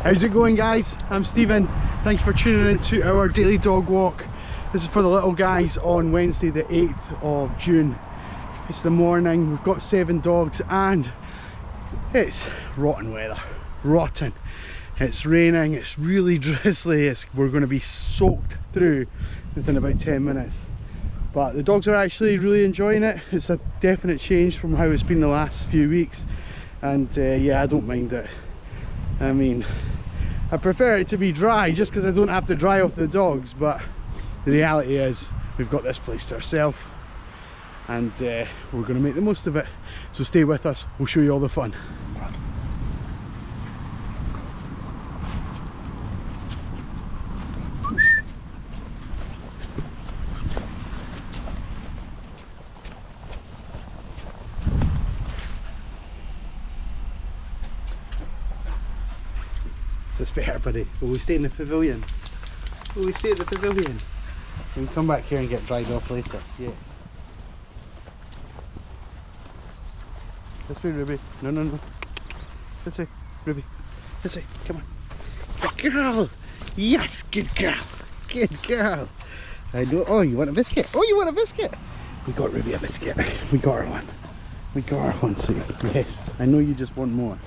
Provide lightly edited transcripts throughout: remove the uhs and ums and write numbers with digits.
How's it going, guys? I'm Stephen. Thank you for tuning in to our daily dog walk. This is for the little guys on Wednesday the 8th of June. It's the morning, we've got 7 dogs and it's rotten weather. Rotten. It's raining, it's really drizzly, we're going to be soaked through within about 10 minutes. But the dogs are actually really enjoying it. It's a definite change from how it's been the last few weeks. And yeah, I don't mind it. I mean, I prefer it to be dry just because I don't have to dry off the dogs, but the reality is we've got this place to ourselves and we're going to make the most of it. So stay with us, we'll show you all the fun. It's better, buddy. Will we stay in the pavilion? Will we stay at the pavilion? Can we come back here and get dried off later? Yes. This way, Ruby. No, no, no. This way, Ruby. This way. Come on. Good girl. Yes, good girl. Good girl. I know. Oh, you want a biscuit? Oh, you want a biscuit? We got Ruby a biscuit. We got her one. We got her one, sweetie. Yes. I know you just want more.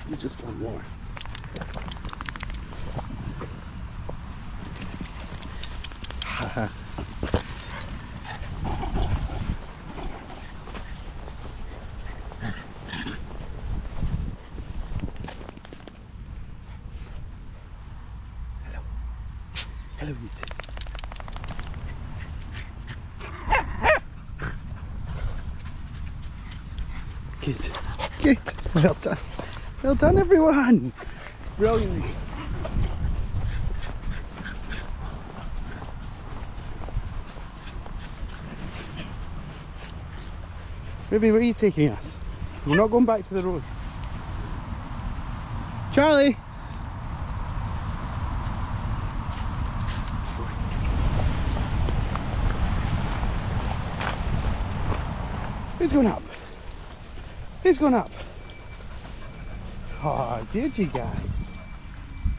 You just want more. Hello, you two. Good, good. Well done. Well done, everyone. Brilliant. Ruby, where are you taking us? We're not going back to the road. Charlie! Who's going up? Who's going up? Oh, good, you guys.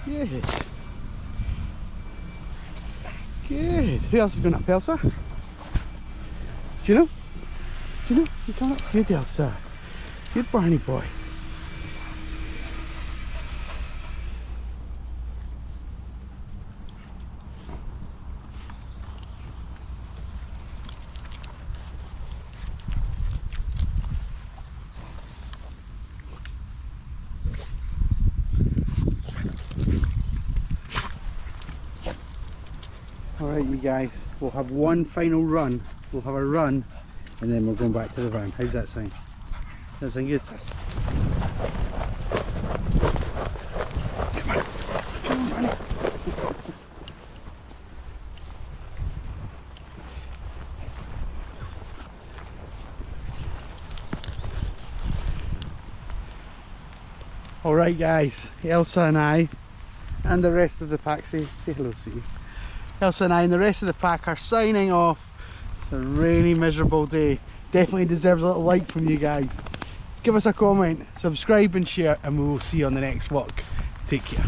Good. Good. Who else is going up? Elsa? Juno? Juno, you coming up? Good, Elsa. Good, Barney boy. Alright, you guys, we'll have one final run. We'll have a run and then we're going back to the van. How's that sound? Does that sound good? Come on. Come on, Barney. Alright guys, Elsa and I and the rest of the pack, say hello, sweetie. Elsa and I and the rest of the pack are signing off. It's a rainy, miserable day. Definitely deserves a little like from you guys. Give us a comment, subscribe and share, and we will see you on the next walk. Take care.